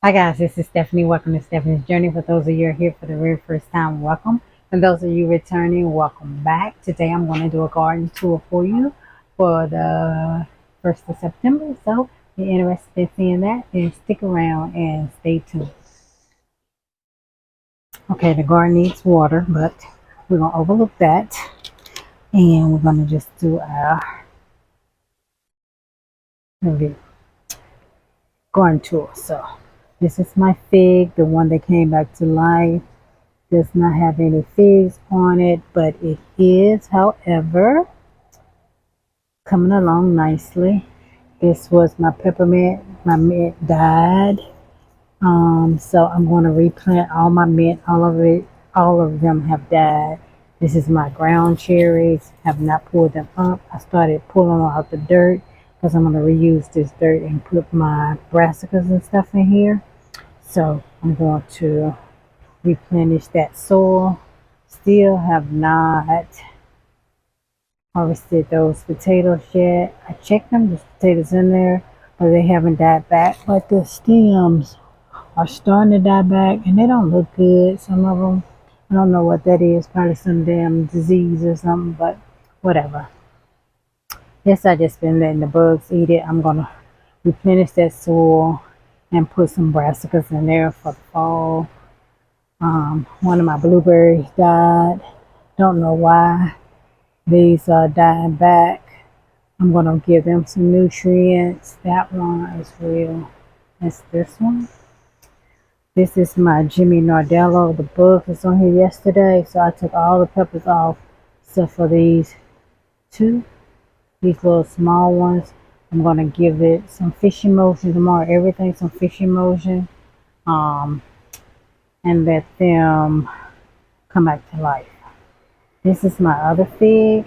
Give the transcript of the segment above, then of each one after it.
Hi guys, this is Stephanie. Welcome to Stephanie's Journey. For those of you who are here for the very first time, welcome. And those of you returning, welcome back. Today I'm going to do a garden tour for you for the 1st of September. So if you're interested in seeing that, then stick around and stay tuned. Okay, the garden needs water, but we're going to overlook that. And we're going to just do our review garden tour. So this is my fig, the one that came back to life. Does not have any figs on it, but it is, however, coming along nicely. This was my peppermint. My mint died. So I'm going to replant all my mint. All of it, all of them have died. This is my ground cherries. Have not pulled them up. I started pulling out the dirt because I'm going to reuse this dirt and put my brassicas and stuff in here. So I'm going to replenish that soil. Still have not harvested those potatoes yet. I checked them, there's potatoes in there, but they haven't died back. But the stems are starting to die back and they don't look good. Some of them, I don't know what that is, probably some damn disease or something, but whatever. Yes, I just been letting the bugs eat it. I'm gonna replenish that soil and put some brassicas in there for the fall. One of my blueberries died. Don't know why. These are dying back. I'm going to give them some nutrients. That one as well as this one. This is my Jimmy Nardello. The bug was on here yesterday, so I took all the peppers off except for these two. These little small ones. I'm going to give it some fish emulsion tomorrow. Everything some fish emulsion. And let them come back to life. This is my other fig.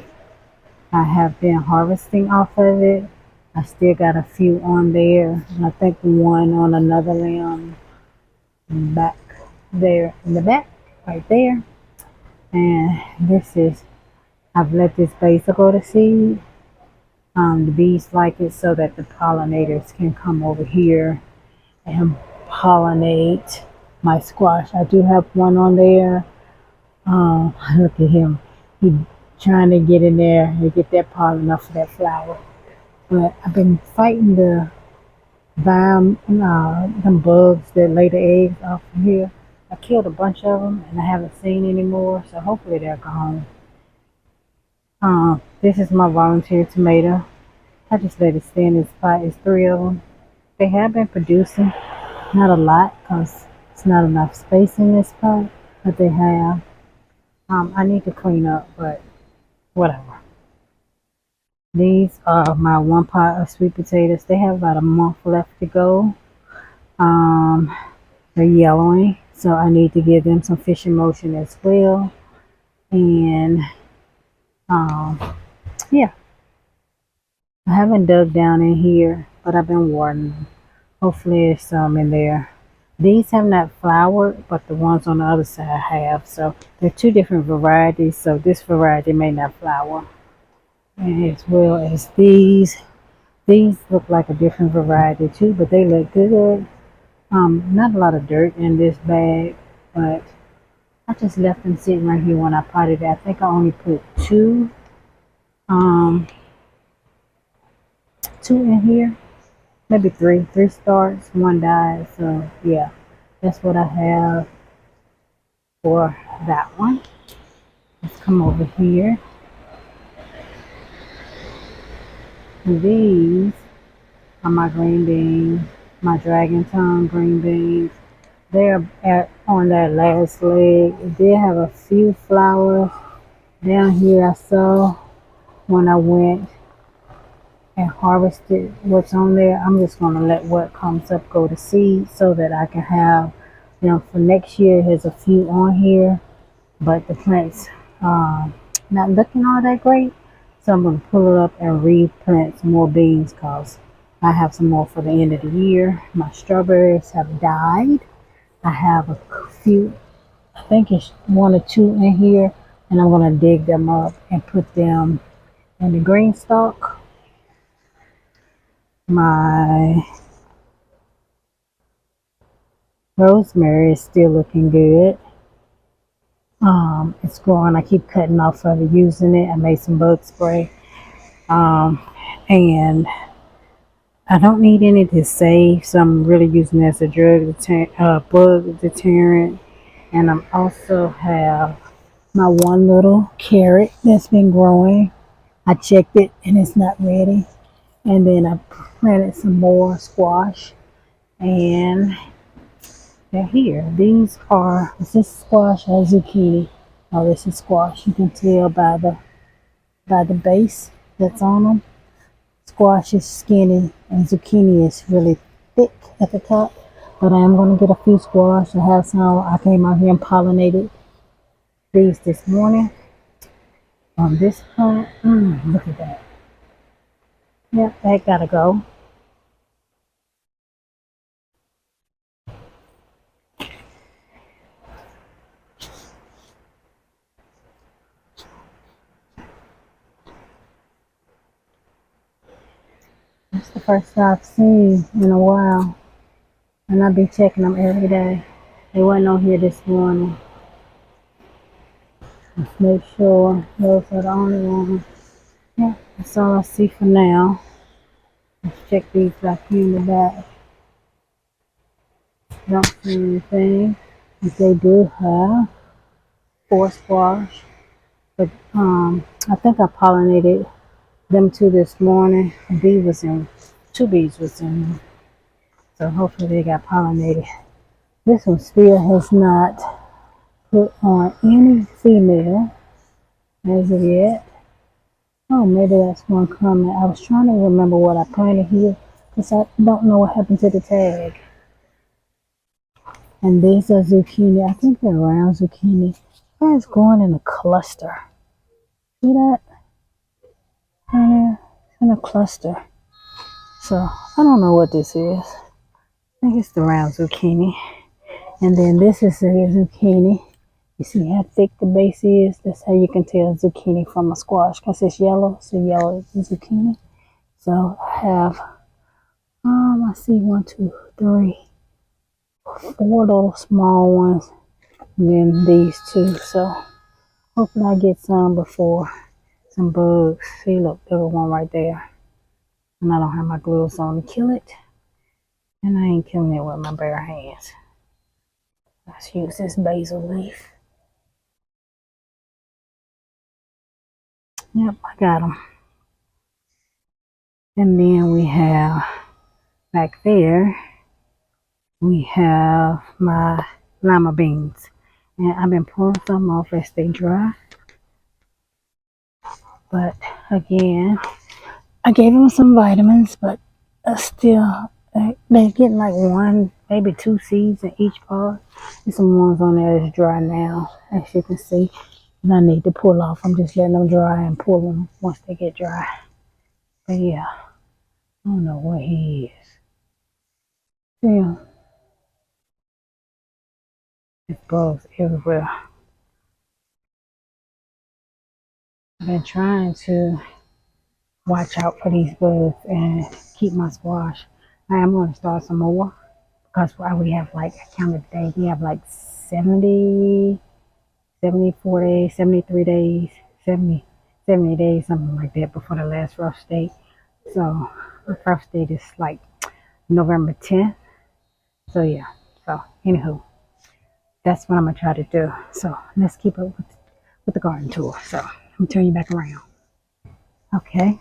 I have been harvesting off of it. I still got a few on there. I think one on another limb back there in the back, right there. And this is, I've let this basil go to seed. The bees like it so that the pollinators can come over here and pollinate my squash. I do have one on there. Look at him. He trying to get in there and get that pollen off of that flower. But I've been fighting the them bugs that lay the eggs off of here. I killed a bunch of them and I haven't seen any more, so hopefully they're gone. This is my volunteer tomato. I just let it stay in this pot. It's three of them. They have been producing, not a lot because it's not enough space in this pot, but they have. I need to clean up, but whatever. These are my one pot of sweet potatoes. They have about a month left to go. Um, they're yellowing, so I need to give them some fish emulsion as well. And um, yeah, I haven't dug down in here, but I've been watering them. Hopefully, there's some in there. These have not flowered, but the ones on the other side have. So they're two different varieties. So this variety may not flower, and as well as these. These look like a different variety too, but they look good. Not a lot of dirt in this bag, but I just left them sitting right here when I potted it. I think I only put um, two in here, maybe three. Three starts, one died. So yeah, that's what I have for that one. Let's come over here. These are my green beans, my dragon tongue green beans. They're on that last leg. It did have a few flowers down here I saw when I went and harvested what's on there. I'm just going to let what comes up go to seed so that I can have, for next year. There's a few on here, but the plants not looking all that great. So I'm going to pull it up and replant some more beans because I have some more for the end of the year. My strawberries have died. I have a few, I think it's one or two in here, and I'm going to dig them up and put them in the green stalk. My Rosemary is still looking good. It's growing. I keep cutting off of it, using it. I made some bug spray. Um, and I don't need any to save, so I'm really using it as a bug deterrent. And I'm also have my one little carrot that's been growing. I checked it and it's not ready. And then I planted some more squash, and they're here. Is this squash or zucchini? Oh, this is squash. You can tell by the base that's on them. Squash is skinny and zucchini is really thick at the top. But I am going to get a few squash. I have some. I came out here and pollinated these this morning on this plant. Look at that. Yep, that gotta go. It's the first I've seen in a while. And I be checking them every day. They wasn't on here this morning. Let's make sure those are the only ones. Yeah, that's all I see for now. Let's check these back here in the back. Don't see anything. But they do have four squash. But I think I pollinated them two this morning. A bee was in, two bees was in them. So hopefully they got pollinated. This one still has not put on any female as of yet. Oh, maybe that's one coming. I was trying to remember what I planted here because I don't know what happened to the tag. And these are zucchini. I think they're round zucchini. It's growing in a cluster. See that? It's in a cluster. So I don't know what this is. I think it's the round zucchini. And then this is the zucchini. You see how thick the base is? That's how you can tell zucchini from a squash because it's yellow. So yellow is zucchini. So I have, I see 1, 2, 3, 4 little small ones. And then these two. So hopefully I get some before some bugs. See, look, there's one right there. And I don't have my gloves on to kill it. And I ain't killing it with my bare hands. Let's use this basil leaf. Yep, I got them. And then we have back there, we have my lima beans. And I've been pulling some off as they dry. But again, I gave them some vitamins, but still, they're getting like 1, maybe 2 seeds in each pod. There's some ones on there that's dry now, as you can see. And I need to pull off. I'm just letting them dry and pull them once they get dry. But yeah, I don't know where he is. Yeah, there's bugs everywhere. I've been trying to watch out for these bugs and keep my squash. I am going to start some more because we have like, I counted today, we have like 70, 74 days, 73 days, 70 days, something like that before the last rough date. So the first date is like November 10th. So yeah, so anywho, that's what I'm gonna try to do. So let's keep up with the garden tour. So let me turn you back around. Okay,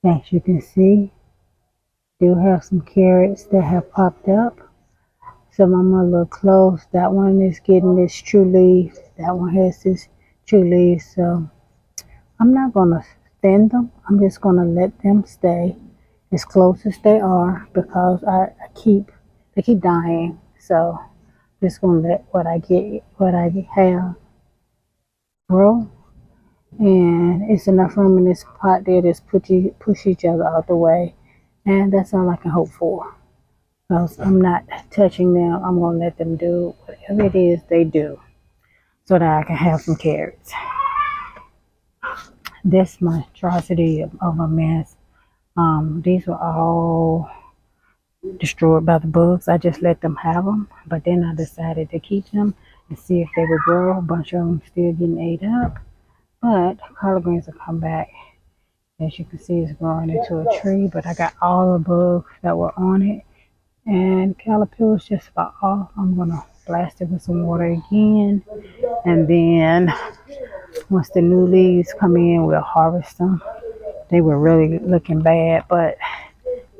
as you can see, do have some carrots that have popped up. Some of them are a little close. That one is getting this true leaf. That one has this true leaf. So I'm not gonna thin them. I'm just gonna let them stay as close as they are because they keep dying. So just gonna let what I have grow. And it's enough room in this pot there to push each other out the way. And that's all I can hope for. Because I'm not touching them. I'm going to let them do whatever it is they do so that I can have some carrots. This monstrosity of a mess. These were all destroyed by the bugs. I just let them have them, but then I decided to keep them and see if they would grow. A bunch of them still getting ate up, but collard greens will come back. As you can see, it's growing into a tree, but I got all the bugs that were on it, and caterpillars just about off. I'm gonna blast it with some water again, and then once the new leaves come in, we'll harvest them. They were really looking bad, but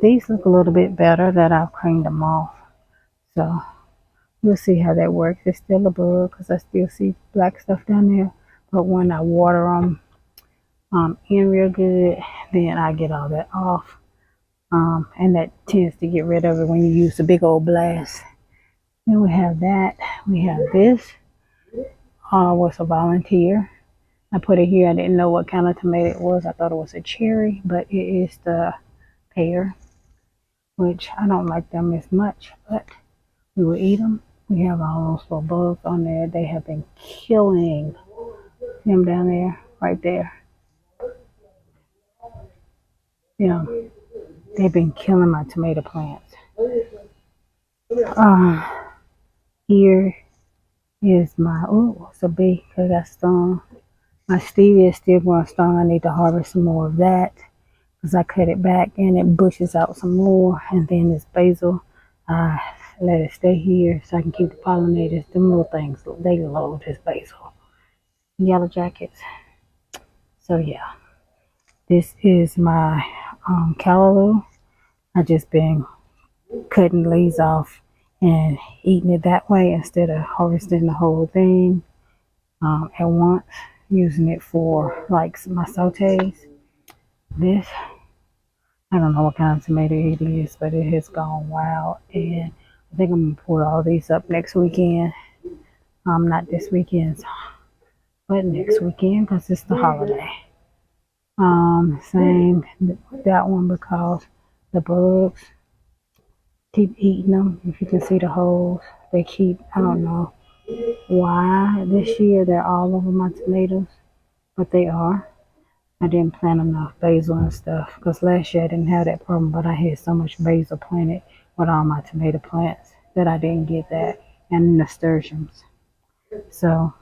these look a little bit better that I've cleaned them off. So we'll see how that works. It's still a bug because I still see black stuff down there. But when I water them in real good, then I get all that off. And that tends to get rid of it when you use the big old blast. Then we have that. We have this. Was a volunteer. I put it here. I didn't know what kind of tomato it was. I thought it was a cherry, but it is the pear, which I don't like them as much, but we will eat them. We have all those little bugs on there. They have been killing them down there, right there. Yeah, they've been killing my tomato plants. Here is my, oh, it's a bee because I stung. My stevia is still going strong. I need to harvest some more of that because I cut it back and it bushes out some more. And then this basil, I let it stay here so I can keep the pollinators. Them little things, they love this basil. Yellow jackets. So yeah, this is my callaloo. I just been cutting leaves off and eating it that way instead of harvesting the whole thing at once, using it for like my sautés. This, I don't know what kind of tomato it is, but it has gone wild, and I think I'm gonna pull all these up next weekend. Not this weekend, but next weekend because it's the holiday. Same with that one because the bugs keep eating them. If you can see the holes, they keep, I don't know why this year they're all over my tomatoes, but they are. I didn't plant enough basil and stuff because last year I didn't have that problem, but I had so much basil planted with all my tomato plants that I didn't get that, and nasturtiums. So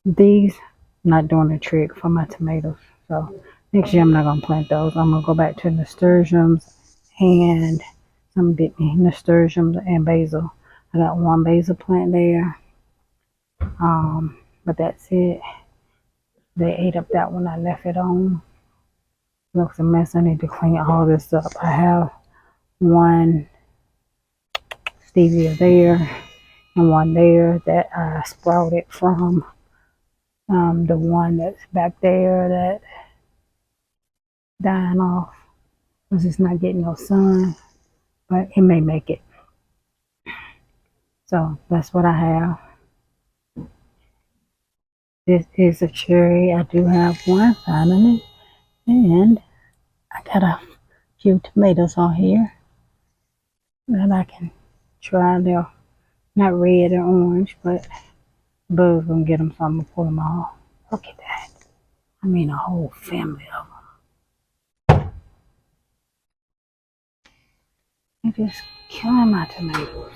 these not doing the trick for my tomatoes. So next year I'm not gonna plant those. I'm gonna go back to nasturtiums and some big nasturtiums and basil. I got one basil plant there. But that's it. They ate up that one I left it on. Looks a mess. I need to clean all this up. I have one stevia there and one there that I sprouted from the one that's back there that dying off because it's not getting no sun, but it may make it. So that's what I have. This is a cherry. I do have one finally, and I got a few tomatoes on here that I can try. They're not red or orange, but bugs gonna get them, so I'm gonna pull them off. Look at that. I mean, a whole family of them. They're just killing my tomatoes.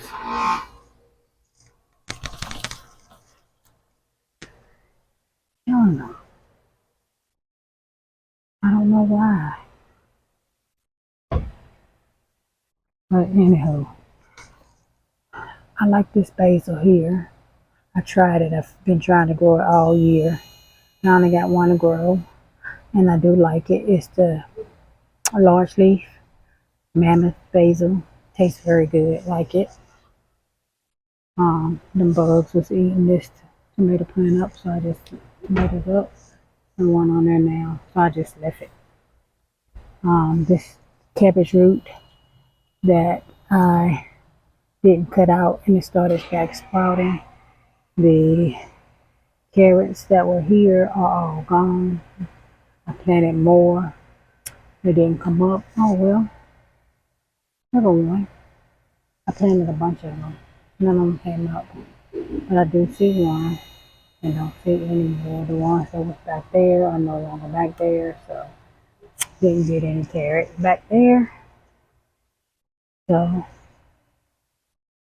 Killing them. I don't know why. But anyhow, I like this basil here. I tried it. I've been trying to grow it all year. I only got one to grow, and I do like it. It's the large leaf mammoth basil. Tastes very good. Like it. Them bugs was eating this tomato plant up, so I just tomatoes up and one on there now. So I just left it. This cabbage root that I didn't cut out and it started back sprouting. The carrots that were here are all gone. I planted more. They didn't come up. Oh well. Never one. I planted a bunch of them. None of them came up. But I do see one and don't see any more. The ones that was back there are no longer back there. So didn't get any carrots back there. So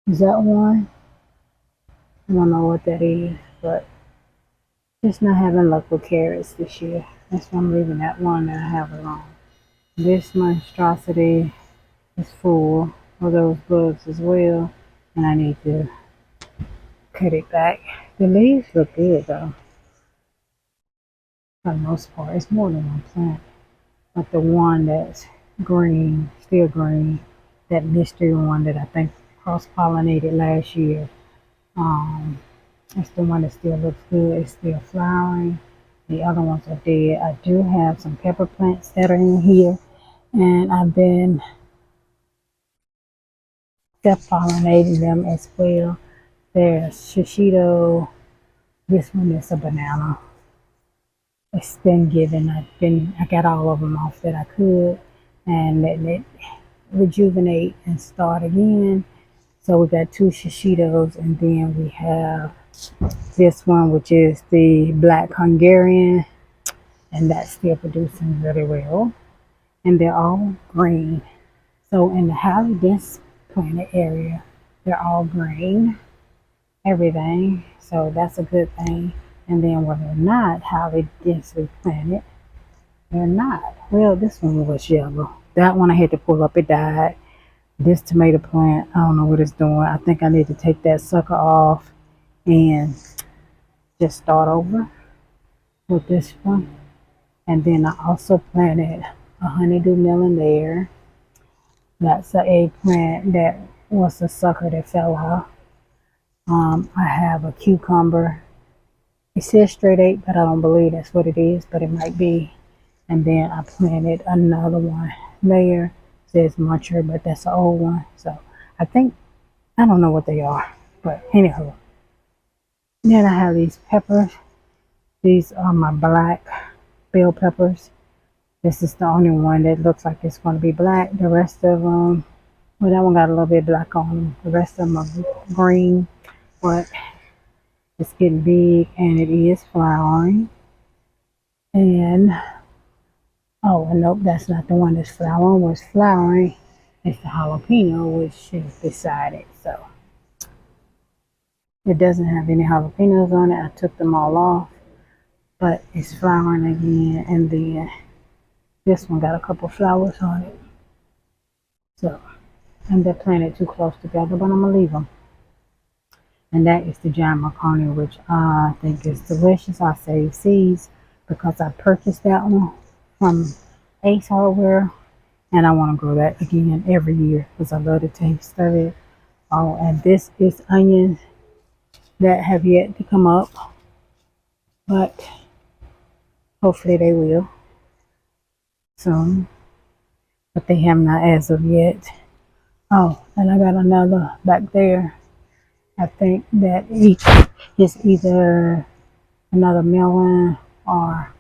is that one? I don't know what that is, but just not having luck with carrots this year. That's why I'm leaving that one that I have alone. This monstrosity is full of those bugs as well, and I need to cut it back. The leaves look good though, for the most part. It's more than one plant. But the one that's green, still green, that mystery one that I think cross-pollinated last year, um, that's the one that still looks good. It's still flowering. The other ones are dead. I do have some pepper plants that are in here, and I've been self-pollinating them as well. There's shishito. This one is a banana. It's been given. I got all of them off that I could, and letting it rejuvenate and start again. So we got two shishitos, and then we have this one, which is the black Hungarian, and that's still producing really well. And they're all green. So in the highly dense planted area, they're all green, everything. So that's a good thing. And then when they're not highly densely planted, they're not. Well, this one was yellow. That one I had to pull up, it died. This tomato plant, I don't know what it's doing. I think I need to take that sucker off and just start over with this one. And then I also planted a honeydew melon there. That's an eggplant that was a sucker that fell off. I have a cucumber. It says straight 8, but I don't believe that's what it is, but it might be. And then I planted another one there. It says muncher, but that's an old one. So I think, I don't know what they are, but anyhow. Then I have these peppers. These are my black bell peppers. This is the only one that looks like it's going to be black. The rest of them, well, that one got a little bit black on them. The rest of them are green, but it's getting big and it is flowering. And oh, and nope, that's not the one that's flowering. What's flowering is the jalapeno, which is beside it. So it doesn't have any jalapenos on it. I took them all off, but it's flowering again. And then this one got a couple flowers on it. So, and they're planted too close together, but I'm gonna leave them. And that is the giant macaroni, which I think is delicious. I save seeds because I purchased that one from Ace Hardware, and I want to grow that again every year because I love the taste of it. Oh, and this is onions that have yet to come up, but hopefully they will soon. But they have not as of yet. Oh, and I got another back there. I think that is either another melon or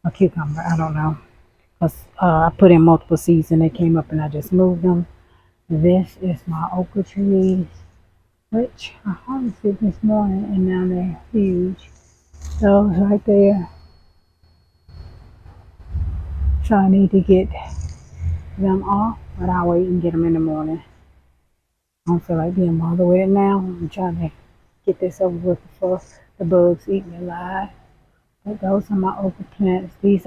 a cucumber. I don't know. Because I put in multiple seeds and they came up and I just moved them. This is my okra trees, which I harvested this morning and now they're huge. Those right there. So I need to get them off, but I'll wait and get them in the morning. I don't feel like being bothered with it now. I'm trying to get this over with before the bugs eat me alive. But those are my okra plants. These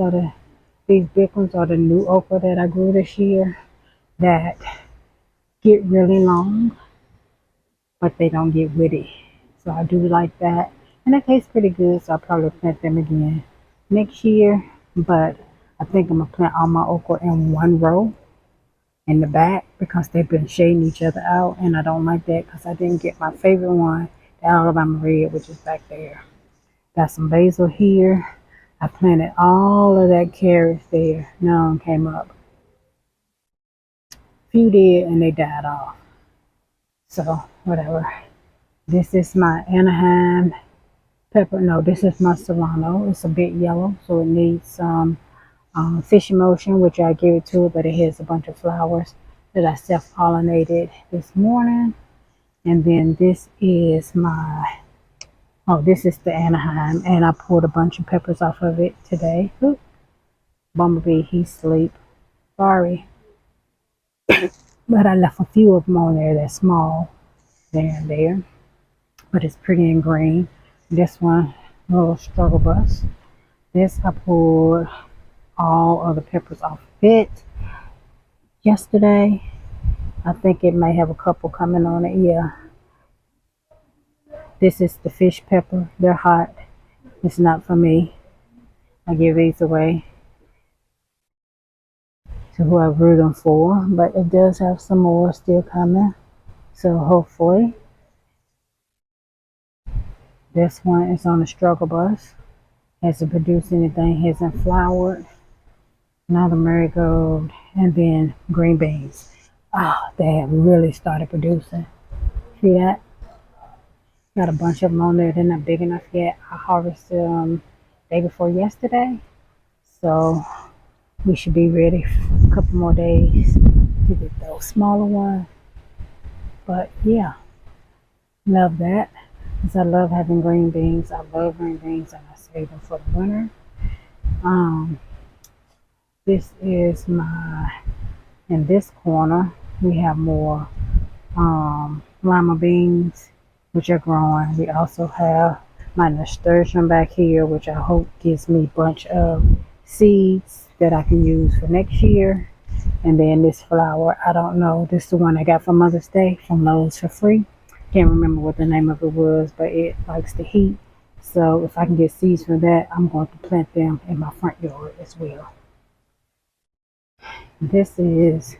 big ones are the new okra that I grew this year that get really long, but they don't get woody. So I do like that. And they taste pretty good, so I'll probably plant them again next year. But I think I'm going to plant all my okra in one row in the back because they've been shading each other out. And I don't like that because I didn't get my favorite one, the Alabama Red, which is back there. Got some basil here. I planted all of that carrots there. None came up. Few did and they died off. So whatever. This is my Anaheim pepper. No, this is my Serrano. It's a bit yellow, so it needs some fish emulsion, which I gave it to it, but it has a bunch of flowers that I self-pollinated this morning. And then this is my, oh, this is the Anaheim, and I pulled a bunch of peppers off of it today. Oop, Bumblebee, he's asleep. Sorry. But I left a few of them on there that's small there and there. But it's pretty and green. This one, a little struggle bus. This I pulled all of the peppers off of it yesterday. I think it may have a couple coming on it. Yeah. This is the fish pepper. They're hot. It's not for me. I give these away to who I grew them for. But it does have some more still coming. So hopefully this one is on the struggle bus. Hasn't produced anything. Hasn't flowered. Another marigold. And then green beans. Oh, they have really started producing. See that? Got a bunch of them on there. They're not big enough yet. I harvested them day before yesterday. So we should be ready for a couple more days to get those smaller ones. But yeah, love that. Because I love having green beans. I love green beans and I save them for the winter. Um, this is in this corner, we have more lima beans, which are growing. We also have my nasturtium back here, which I hope gives me a bunch of seeds that I can use for next year. And then this flower, I don't know. This is the one I got for Mother's Day from Lowe's for free. Can't remember what the name of it was, but it likes the heat. So if I can get seeds for that, I'm going to plant them in my front yard as well. This is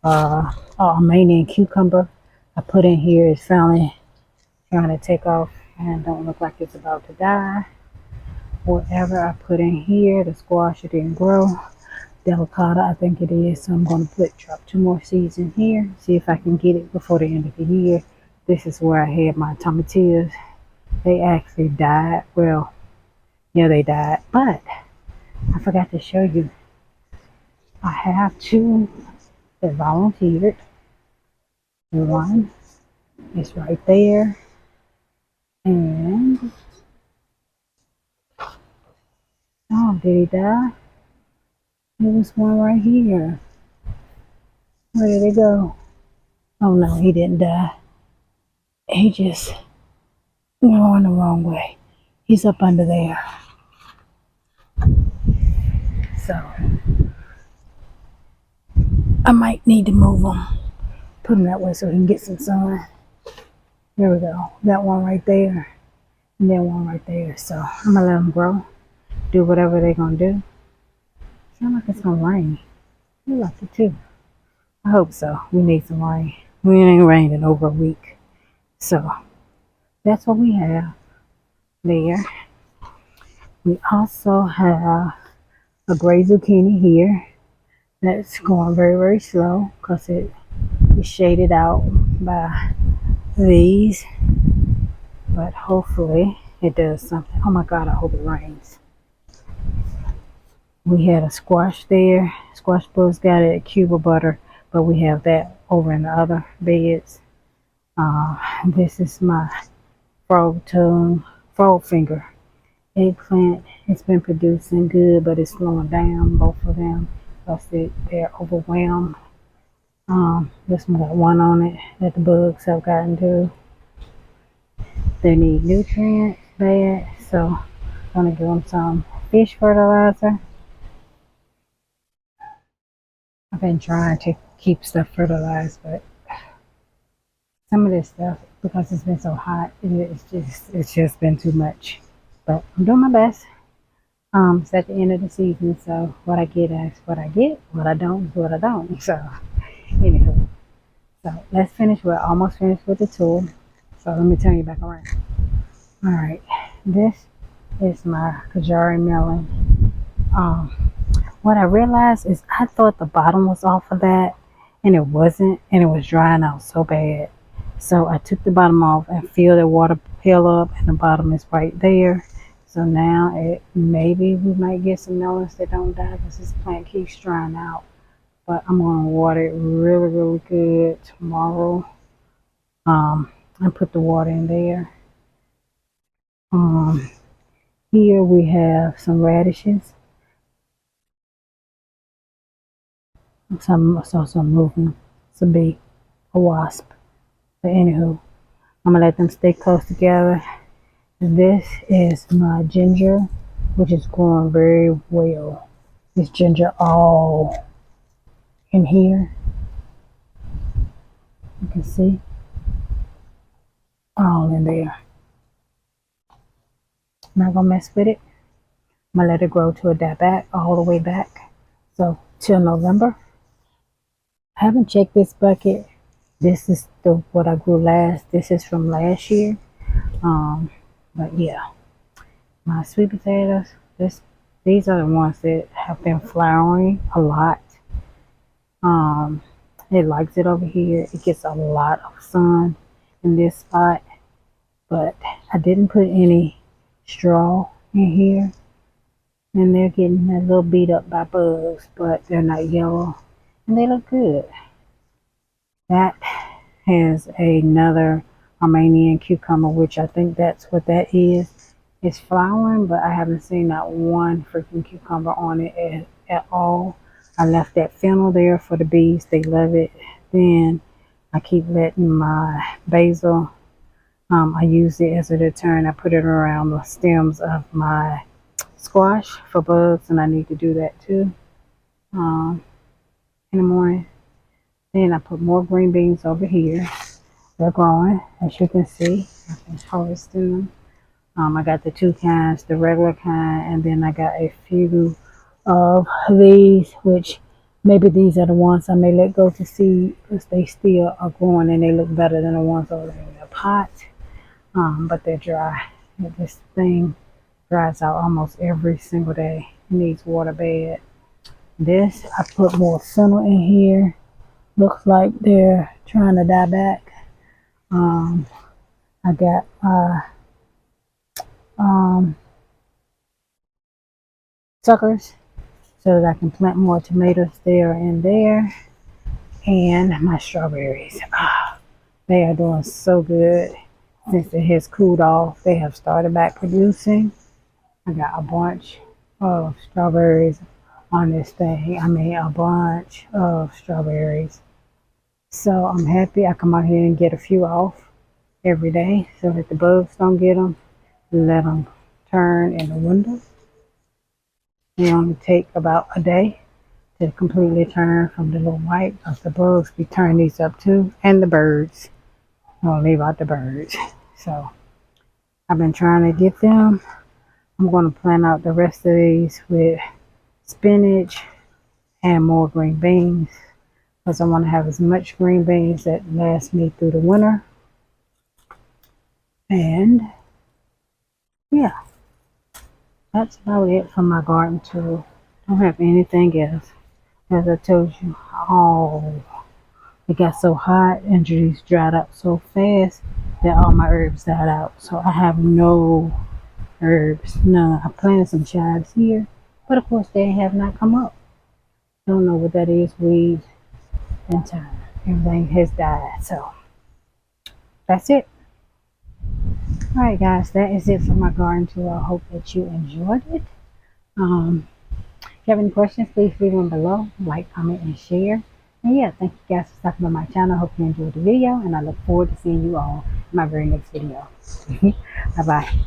Armenian cucumber. I put in here. It's finally trying to take off and don't look like it's about to die. Whatever I put in here, the squash, it didn't grow. Delicata, I think it is. So I'm going to drop 2 more seeds in here. See if I can get it before the end of the year. This is where I had my tomatillos. They actually died. Well, yeah, they died. But I forgot to show you. I have 2 that volunteered. One is right there. And, oh, did he die? There was one right here. Where did it go? Oh no, he didn't die. He just went on the wrong way. He's up under there. So I might need to move him. Put him that way so he can get some sun. There we go. That one right there. And then one right there. So I'm gonna let them grow. Do whatever they're gonna do. Sound like it's gonna rain. We like it too. I hope so. We need some rain. We ain't rained in over a week. So that's what we have there. We also have a gray zucchini here that's going very, very slow because it is shaded out by these. But hopefully it does something. Oh my God, I hope it rains. We had a squash there. Squash bugs got it at Cuba Butter, but we have that over in the other beds. This is my frog finger eggplant. It's been producing good, but it's slowing down, both of them, because they're overwhelmed. This one got one on it that the bugs have gotten to. They need nutrients bad, so I'm gonna give them some fish fertilizer. I've been trying to keep stuff fertilized, but some of this stuff, because it's been so hot, it's just been too much. But I'm doing my best. It's at the end of the season, so what I get is what I get. What I don't is what I don't. So, anywho, so let's finish. We're almost finished with the tool. So let me turn you back around. All right, this is my Kajari melon. What I realized is I thought the bottom was off of that, and it wasn't, and it was drying out so bad. So I took the bottom off and filled the water pail up, and the bottom is right there. So now maybe we might get some melons that don't die because this plant keeps drying out. But I'm gonna water it really, really good tomorrow. And put the water in there. Here we have some radishes. Some moving a bee, a wasp. But anywho, I'm gonna let them stay close together. This is my ginger, which is growing very well. This ginger all in here. You can see all in there. I'm not gonna mess with it. I'm gonna let it grow to a that back, all the way back. So till November. I haven't checked this bucket. This is the what I grew last. This is from last year. But yeah, my sweet potatoes. These are the ones that have been flowering a lot. It likes it over here. It gets a lot of sun in this spot, but I didn't put any straw in here, and they're getting a little beat up by bugs, but they're not yellow, and they look good. That has another Armenian cucumber, which I think that's what that is. It's flowering, but I haven't seen not one freaking cucumber on it at all. I left that fennel there for the bees. They love it. Then I keep letting my basil, I use it as a deterrent. I put it around the stems of my squash for bugs, and I need to do that too in the morning. Then I put more green beans over here. They're growing, as you can see. I can harvest them. I got the two kinds, the regular kind, and then I got a few of these, which maybe these are the ones I may let go to seed because they still are growing and they look better than the ones over in the pot. But they're dry. This thing dries out almost every single day. It needs water bed. This, I put more fennel in here. Looks like they're trying to die back. I got suckers so that I can plant more tomatoes there and there. And my strawberries. They are doing so good. Since it has cooled off, they have started back producing. I got a bunch of strawberries on this thing. I mean, a bunch of strawberries. So I'm happy I come out here and get a few off every day so that the bugs don't get them. Let them turn in the window. They only take about a day to completely turn from the little white, because the bugs be turning these up too, and the birds. I'm gonna leave out the birds. So I've been trying to get them. I'm going to plan out the rest of these with spinach and more green beans, because I want to have as much green beans that last me through the winter. And yeah, that's about it for my garden tool. Don't have anything else. As I told you, it got so hot and these dried up so fast that all my herbs died out. So I have no herbs. None. I planted some chives here, but of course they have not come up. Don't know what that is. Weeds and time. Everything has died. So that's it. Alright guys, that is it for my garden tour. I hope that you enjoyed it. If you have any questions, please leave them below. Like, comment, and share. And yeah, thank you guys for stopping by my channel. I hope you enjoyed the video, and I look forward to seeing you all in my very next video. Bye bye.